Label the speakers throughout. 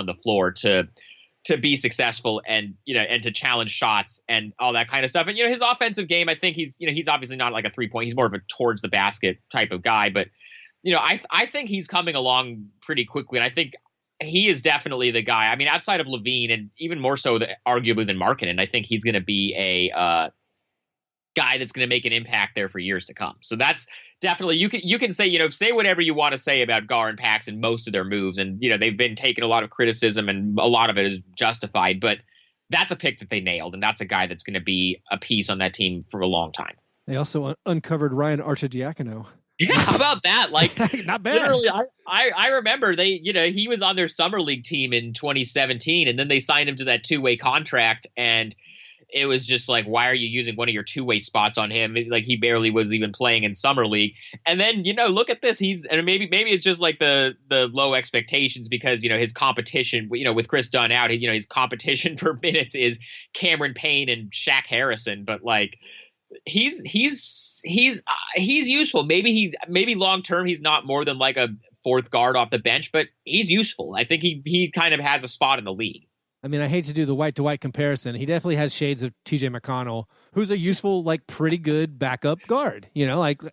Speaker 1: on the floor to be successful and to challenge shots and all that kind of stuff. And his offensive game, I think he's obviously not like a 3-point. He's more of a towards the basket type of guy, but I think he's coming along pretty quickly, and I think he is definitely the guy. I mean, outside of Levine, and even more so arguably than Markkanen, I think he's going to be a guy that's going to make an impact there for years to come. So that's definitely, you can say, say whatever you want to say about Gar and Pax and most of their moves. And, they've been taking a lot of criticism and a lot of it is justified, but that's a pick that they nailed. And that's a guy that's going to be a piece on that team for a long time.
Speaker 2: They also uncovered Ryan Arcidiacono.
Speaker 1: Yeah, how about that? Like,
Speaker 2: not bad.
Speaker 1: Literally, I remember he was on their summer league team in 2017, and then they signed him to that 2-way contract, and it was just like, why are you using one of your 2-way spots on him? Like, he barely was even playing in summer league. And then, look at this. And maybe it's just like the low expectations because, his competition, with Chris Dunn out, his competition for minutes is Cameron Payne and Shaq Harrison. But like, he's useful. Maybe long term he's not more than like a fourth guard off the bench, but he's useful. I think he kind of has a spot in the league.
Speaker 2: I mean, I hate to do the white to white comparison. He definitely has shades of TJ McConnell, who's a useful, like pretty good backup guard,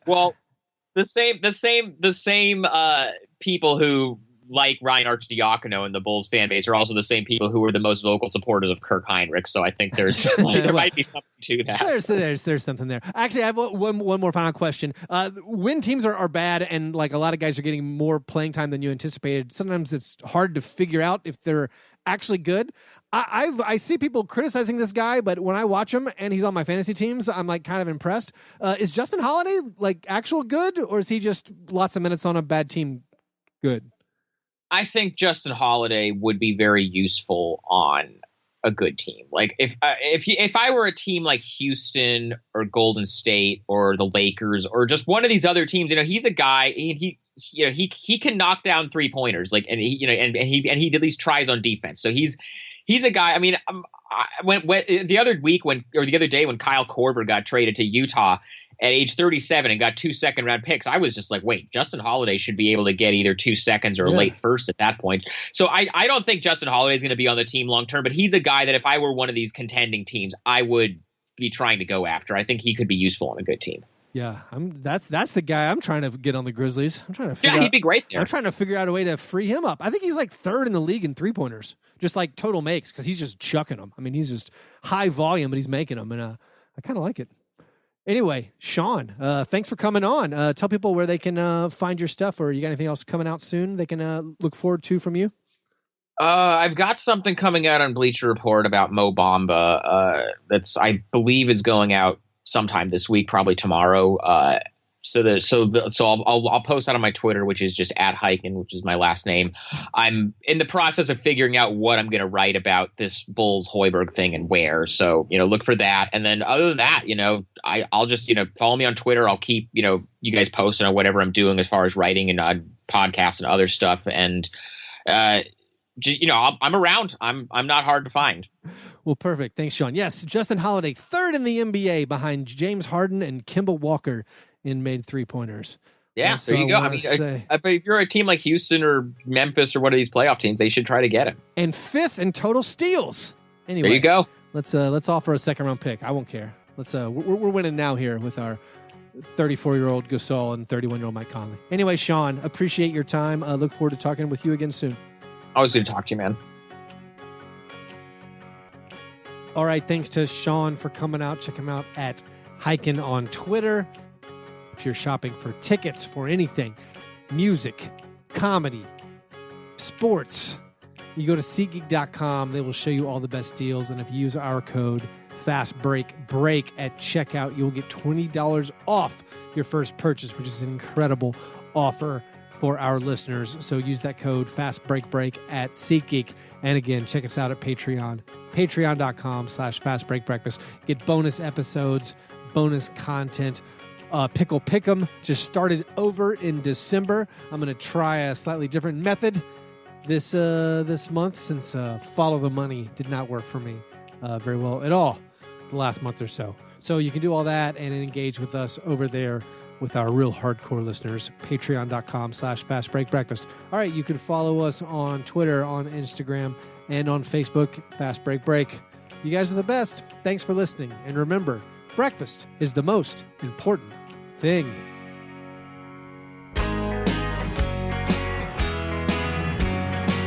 Speaker 1: well, the same people who like Ryan Arcidiacono and the Bulls fan base are also the same people who were the most vocal supporters of Kirk Hinrich. So I think there might be something to that.
Speaker 2: There's something there. Actually, I have one more final question. When teams are bad and like a lot of guys are getting more playing time than you anticipated, sometimes it's hard to figure out if they're actually good. I see people criticizing this guy, but when I watch him and he's on my fantasy teams, I'm like kind of impressed. Is Justin Holiday like actual good, or is he just lots of minutes on a bad team good?
Speaker 1: I think Justin Holiday would be very useful on a good team. Like if I were a team like Houston or Golden State or the Lakers or just one of these other teams, he's a guy. He can knock down 3-pointers, like, and he at least tries on defense. So he's a guy. I mean, when the other day when Kyle Korver got traded to Utah at age 37 and got 2 second-round picks, I was just like, wait, Justin Holiday should be able to get either 2 seconds or a late first at that point. So I don't think Justin Holiday is going to be on the team long term, but he's a guy that if I were one of these contending teams, I would be trying to go after. I think he could be useful on a good team.
Speaker 2: Yeah, that's the guy I'm trying to get on the Grizzlies. I'm trying to figure
Speaker 1: he'd be great there.
Speaker 2: I'm trying to figure out a way to free him up. I think he's like third in the league in 3-pointers, just like total makes, because he's just chucking them. I mean, he's just high volume, but he's making them, and I kind of like it. Anyway, Sean, thanks for coming on. Tell people where they can find your stuff, or you got anything else coming out soon they can look forward to from you?
Speaker 1: I've got something coming out on Bleacher Report about Mo Bamba that's, I believe, is going out sometime this week, probably tomorrow. So I'll post that on my Twitter, which is just @Highkin, which is my last name. I'm in the process of figuring out what I'm going to write about this Bulls Hoiberg thing and where. So, look for that. And then other than that, I'll just, follow me on Twitter. I'll keep, you guys posting on whatever I'm doing as far as writing and podcasts and other stuff. And, I'm around. I'm not hard to find.
Speaker 2: Well, perfect. Thanks, Sean. Yes, Justin Holiday, third in the NBA behind James Harden and Kemba Walker in made 3-pointers.
Speaker 1: Yeah, there you go. I mean, if you're a team like Houston or Memphis or one of these playoff teams, they should try to get him.
Speaker 2: And fifth in total steals. Anyway,
Speaker 1: there you go.
Speaker 2: Let's offer a second-round pick. I won't care. We're winning now here with our 34-year-old Gasol and 31-year-old Mike Conley. Anyway, Sean, appreciate your time. Look forward to talking with you again soon.
Speaker 1: Always good to talk to you, man.
Speaker 2: All right, thanks to Sean for coming out. Check him out at Highkin on Twitter. If you're shopping for tickets for anything, music, comedy, sports, you go to SeatGeek.com. They will show you all the best deals. And if you use our code FASTBREAK at checkout, you'll get $20 off your first purchase, which is an incredible offer for our listeners. So use that code FASTBREAK at SeatGeek. And again, check us out at Patreon, patreon.com/FastBreakBreakfast. Get bonus episodes, bonus content. Pickle Pick'em just started over in December. I'm going to try a slightly different method this month since Follow the Money did not work for me very well at all the last month or so. So you can do all that and engage with us over there with our real hardcore listeners, patreon.com/fastbreakbreakfast. All right, you can follow us on Twitter, on Instagram, and on Facebook, Fast Break Break. You guys are the best. Thanks for listening. And remember, breakfast is the most important thing.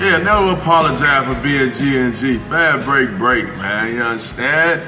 Speaker 3: Yeah, never apologize for being G&G. Fast break, man. You understand?